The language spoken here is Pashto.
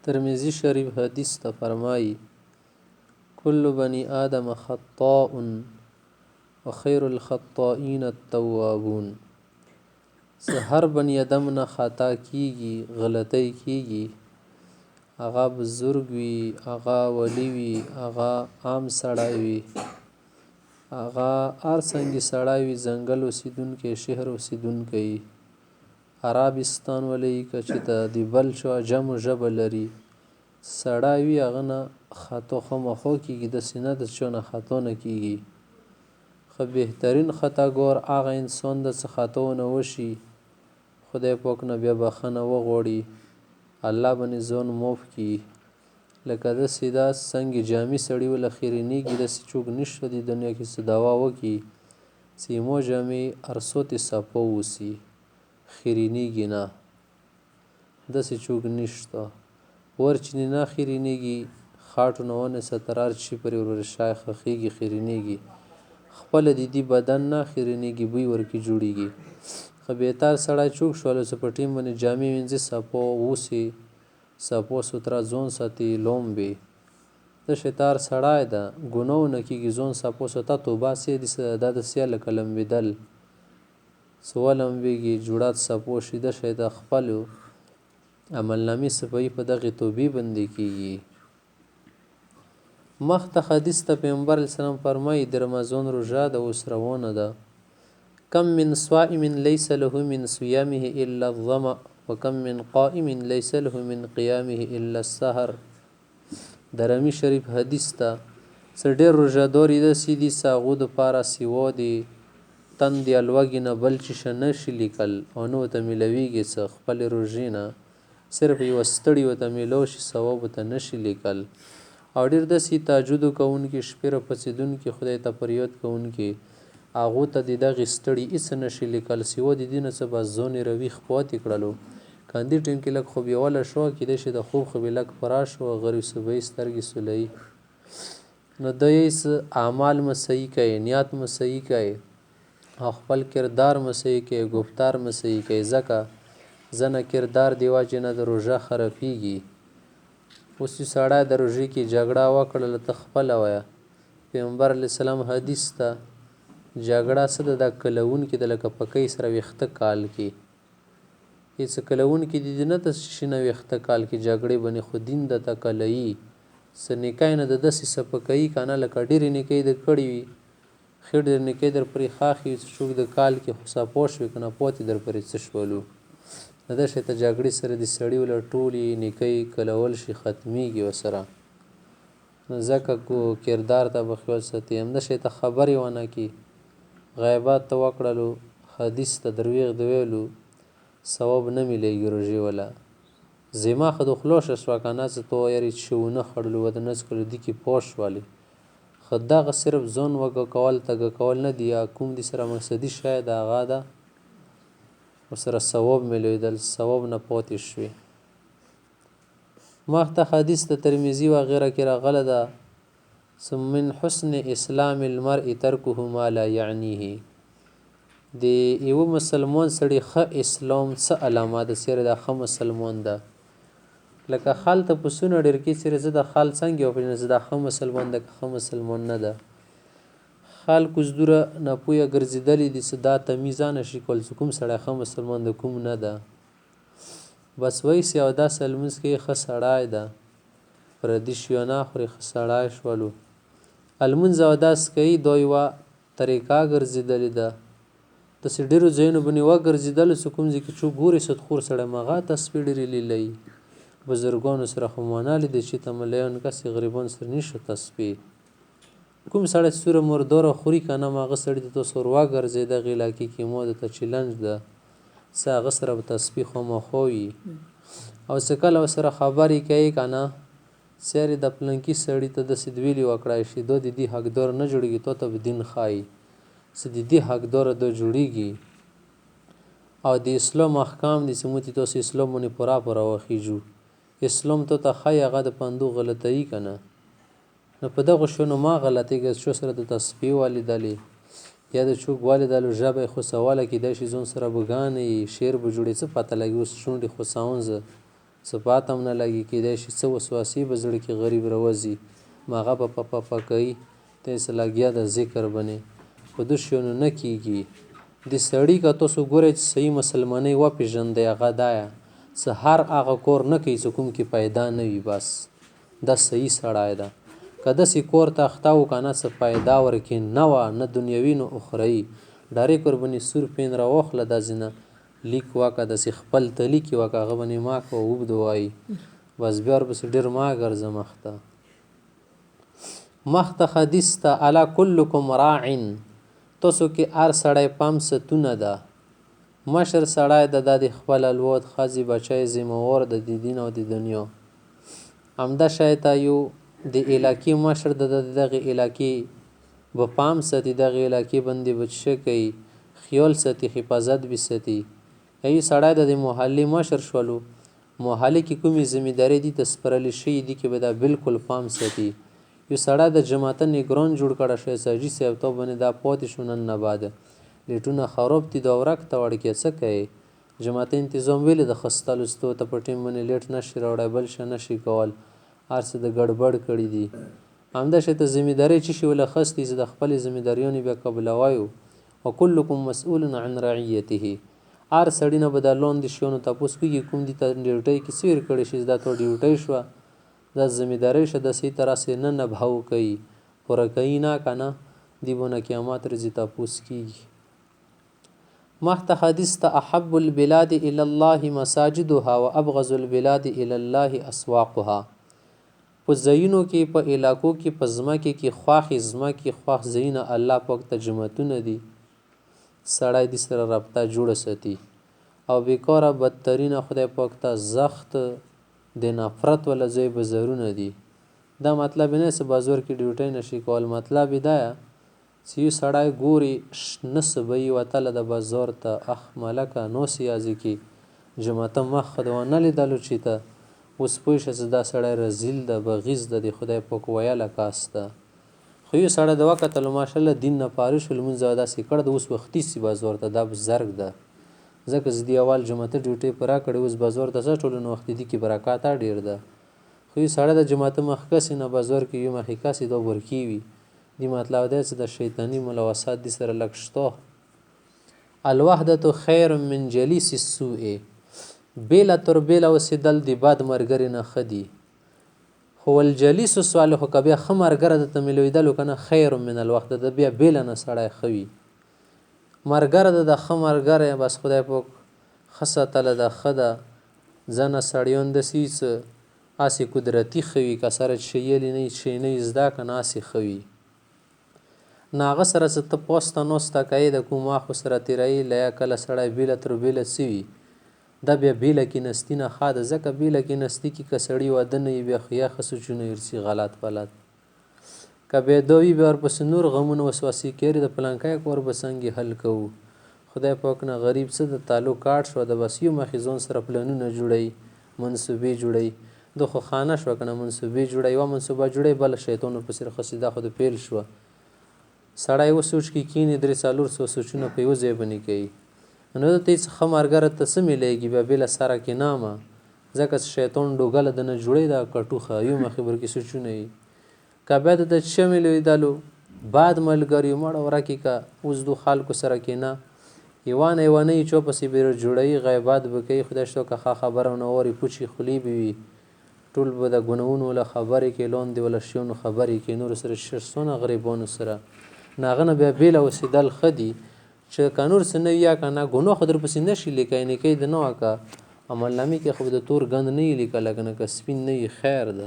ترمذی شریف حدیث ته فرمایي کل بنی آدم خطاء و خیر الخطائین التوابون. هر بنی آدم نه خطا کیږي، غلطی کیږي، هغه بزرگ وي، هغه ولی وي، هغه عام سړی وي، هغه هر څنګه سړی وي، ځنګل اوسیدونکی، شهر اوسیدونکی، عربستان ولی که چې د بل شو عجمو ژبه لري، سړی وي هغه نه خطا خامخا کیږي، داسې نه د چا نه خطا نه کیږي. خو بهترین خطاګار هغه انسان ده چې خطا ونه وشي، خدای پاک نه بیا بخښنه وغواړي، الله به یې ځان معاف کړي. لکه داسې ده څنګه جامې سړي وله خیرنېږي، داسې څوک نشته د دنیا کې چې دعوا وکړي چې ما جامې هر څو تې صفا اوسي، خیرنېږي نه، داسې څوک نشته. ور چې نه خیرنېږي، خاټو نه ونیسه تر هر چی پرې ور شای خښېږي، خیرنېږي. خپله د دې بدن نه خیرنېږي، بوی ورکې جوړېږي. خو بهتر سړی څوک شولی چې په ټیم باندې جامې وینځي، صفا اوسي، صفا سوتره ځان ساتي، لامبي. دا شیطان سړی ده، ګناه ونه کېږي، ځان صفا ساته، توبه سي دا داسې لکه لمبېدل چې ولمبېږي، جوړات صفا شي، دا شی د خپلو عملنامې صفایي په دغې توبې باندې کېږي. مخته حدیث ته پیغمبر علیه السلام فرمایي د رمضان روژه ده، اوس روانه ده. کم من صائم لیس له من صیامه الا الظمأ وکم من قائم لیس له من قیامه الا السهر. د رمی شریف حدیث ته څه ډېر روژهداري داسې دي چې هغو دپاره سوا د تندې الوږې نه بل چیشه نشي لیکل او نه ورته میلاویږي چې خپلې روژې نه صرف یوه ستړي ورته میلاو شي، ثواب ورته نشي لیکل. او ډېر داسې تهجدو کوونکي، شپې راپاڅېدونکي، خدای ته فریاد کوونکي، هغو ته د دغې ستړي هېڅ نشي لیکل سوا د دې نه څه بس ځان یې راویښ پاتې کړلو. که همدې ټایم کې لږ خوب یوله شوه، کیدای شي د خوب خو یې لږ پوره شوه، غرب صبحۍ سترګې سولهیي، نو دا یې څه اعمال مو صحیح کوئ، نیت مو صحیح کوئ او خپل کردار مو صحیح کوئ، گفتار مو صحیح کوئ، ځکه ځنه کردار د وجې نه د روژه خرابېږي. اوس چې سړی د روژې کې جګړه وکړله، ته خپله وایه. پیغمبر علیه السلام حدیث ته جګړه څه ده؟ دا کلونکې ده، لکه پکۍ سره ویښته کال کې هېڅ کلونکې دي نه ته شي نه ویښته کال کې جګړې بنې، خو دین درته کلهیي څه نیکۍ نه ده داسې څه پکوي که نه، لکه ډېرې نیکۍ در کړې وي، ښې ډېر نیکۍ در پرې ښاخې وي، څوک د کال کې خو صفا شوې که نه، پاتې در پرې څه شولو. د دې شي ته جګړې سره د سړي وله ټولې نیکۍ کلول شي، ختمیږي ورسره. نو ځکه کردار ته به خیال ساتي. همدا شي ته خبرې ونه کړي، غیبت ته وکړلو، حدیث ته درویغ د ویلو، ثواب نه میلیږي روژې وله. ذمه خو د خلاصه شوه که نه، چې تو یارې چې ونه خړلو ودانه څه کړلو دې کې پاش شولې، خو دغه صرف ځان وږه کول، تږه کول نه دي، یا کوم دې سره مقصدي شی ده هغه ده ورسره ثواب میلیدل، ثواب نه پاتې شوې. مخته حدیث د ترمذي وغیره کې راغله ده چې من حسن اسلام المرء ترکه ما لا یعنیه. د یوه مسلمان سړي ښه اسلام څه علامه ده چې دا ښه مسلمان ده؟ لکه خل ته پسونه ډېر کې چې زه د خل څنګه وپېژنم چې دا ښه مسلمان ده که ښه مسلمان نه ده؟ خلکو زدوره ناپویه ګرځېدلي دي چې دا تمیز نشي کول چې کوم سړی ښه مسلمان ده کوم نه ده. بس وایسي اودس لمونځ کوي، ښه سړی ده، پردي شیان نه خوري، ښه سړی شولو، لمونځ اودس کوي، دا یوه طریقه ګرځېدلې ده. داسې ډېرو ځایونو باندې وګرځېدلو چې کوم ځای کې څوک ګوري صدخور سړی مغه تسبیح ډېرې لیلوي، بزرګانو سره خو منلې دي چې ته ملیان کسې غریبان سره نشته تسبیح. کوم سړی چې سوره مرداره خوري که نه، هغه سړي ته تاسو ور وګرځئ دغې علاقې کې، ما درته چیلنج ده چې هغه سره به تسبیح خامخا وي. او چې کله ورسره خبرې کوي که نه، چېرې د پلنکي سړي ته داسې ویلي وکړای شي دا د دې حقدار نه جوړېږي، تا ته به دین ښایي چې د دې حقداره دا جوړېږي. او د اسلام احکام دي چې موږ تاسو اسلام باندې پوره پوره وخیږو، اسلام ته ته ښایي هغه د پندو غلطوي که نه. نو په دغو شیانو مه غلطېږه چې چا سره د تسبیح ولیدلې یا د څوک ولیدلو ژبه یې خوڅوله، کیدای شي ځان سره به ګانې شعر به جوړي، څه پته لګي اوس شونډې خوڅوم زه څه پاته هم نه لګي، کیدای شي څه وسواسې به زړه کې غریب راوځي، ماغه به په کوي ته یې څه لګیا د ذکر بنې په دو شیانو نه کیږي. د سړي که تاسو ګورئ چې صحیح مسلمانۍ وپېژندئ هغه دایه څه هر هغه کور نه کوي چې کوم کې پیدا نه وي، بس دا صحیح سړی ده. که داسې کور ته اخته و که نه څه پیدا ورکې نه وه نه دنیوي نه اخروي، ډایرکټ ورباندې سور پین راواخله داسې نه لیک وکړه داسې خپل ته لیکې وکړه هغه باندې ما کوه اوږد ووایي، بس بیا ورپسې ډېر ما ګرځه مخته حدیث ته الا کلکم راع تاسو کې هر سړی پام ستونه ده، مشر سړی د د خپل الواد ښځې بچی ذمهوار د دین او د دنیا. همدا شی ته یو د علاقې مشر د دغې علاقې به پام ساتي، دغې علاقې باندې به څه کوي خیال ساتي، حفاظت به ساتي. یو سړی د محلې مشر شولو، محلې کې کومې ذمهدارۍ دي ته سپارلې شوي دي کې به دا بالکل پام ساتي. یو سړی د جماعته نګران جوړ کړه شي ساجي صاحب ته باندې دا پاتې شو نن نه بعد لیټونه خراب دي دا ورک ته وړکې څه کوي جماعته انتظام ویلې د خستلو ستو ته په ټیم باندې لیټ نشي راوړی بل شه نشي کول هر څه د ګډبډ کړي دي. همدا شی ته ذمهدارۍ چې شي ول خستې چې د خپلې ذمهداریانې بیا قبلوایو وکلکم مسؤول عن رعیته. هر سړي نه به د لاندې شیانو تپوس کېږي کوم دي ته ډیوټۍ کې څه ور کړی شي دا تو ډیوټۍ شوه دا ذمهدارۍ شه د صحیح طرح سے نه نبهو کوي پوره کوي نه که نه دی به نه قیامت ورځې تپوس کېږي. مخته حدیث ته احب البلاد الى الله مساجدها وابغض البلاد الى الله اسواقها. په ځایونو کې په علاقو کې په ځمکې کې خواښې ځمکې خواښ ځایونه الله پاک ته جماعتونه دي سړی دې سره رابطه جوړه ساتي او بیکاره بدترینه خدای پاک ته زخت د نفرت ولا ځای بازارونه دي. دا مطلب نه چې بازار کې ډیوټۍ نشي کول، مطلب دا چې یو سړی ګوري نه صبحي وتله د بازار ته اخ ملکه نو سیازي کې جماعته مخ د ونه لیدلو چې ته اوس پوه شه چې دا سړی رذیل ده بغیض ده د خدای پاک ویله کاس ده. خو یو سړی د وکتلو ماشاءالله دین نه پاره شو لمونځ داسې کړ د اوس وختي سي بازار ته دا بزرګ ده ځکه چې دی اول جماعته ډیوټۍ په راکړې اوس بازار ته څه ټولو نو وخت دي کې برکات ډېر ده. خو یو سړی د جماعته مخ کسې نه بازار کې یو مخې کسې دا ورکې وي دی مطلب دی چې د شیطاني ملوثات دي سره لږ شته. الوحدة خیر من جلیس السوء بیله تر بیله اوسېدل د بد ملګري نه ښه دي خو الجلیس الصالح که بیا ښه ملګری درته میلوېدلو که نه خیر من الوحدة د بیا بیله نه سړی ښه وي ملګری د ښه ملګری بس خدای پاک ښه ساتله ده ښه ده ځنه سړیان داسې څه هسې قدرتي ښه وي که سره شیلې نه شی نه زده که نه هسې ښه وي نه هغه سره چې ته پاسته ناسته کوې د کوم واښو سره تېروي له یا کله سړی بیله تر بیله څه وي دا بیا بیله کېنستي نه ښه ده ځکه بیله کېنستي کې که سړي واده نه وي بیا خو یخه سوچونه ورځي غلط پلت که بیا دا وي بیا ورپسې نور غمونه وسواسې کېږي د پلانکی کور به څنګه حل کوو خدای پاک نه غریب څه د تعلق کاټ شوه د بس یو مخې ځان سره پلانونه جوړوي منصوبې جوړوي دا خو خانه شوه که نه منصوبې جوړوي یوه منصوبه جوړوي بله شیطان ورپسې راخسي دا خو د پیل شوه سړی یو سوچ کې کښېني 300-400 سوچونه په یو ځای باندې کوي نو دلته هېڅ ښه ملګری ته څه میلیږي بیا بېله سره کېنامه ځکه چې شیطان ډوګله د نه جوړوي دا کټوښه یو مخې برکې سوچونه وي که بیا د څه میلیدلو بد ملګري مړه ورکې که اوس دو خلکو سره کېنه یوه نه یوه نه یې چا پسې بې جوړوي غیبت به کوي خدای شته که ښه خبره ونه واري پوچې خولې به وي ټول به د ګناهونو وله خبرې کوي لاندې وله شیانو خبرې کوي نورو سره څونه غریبانو سره نه هغه نه بیا بېله اوسېدل ښه دي چې که نور څه نه وي یا که نه ګناه خو درپسې نه شي لیکلی نیکۍ د نه وکړه عملنامې کې خو د تور ګند نه یې لیکلی که نه که سپین نه وي خیر ده.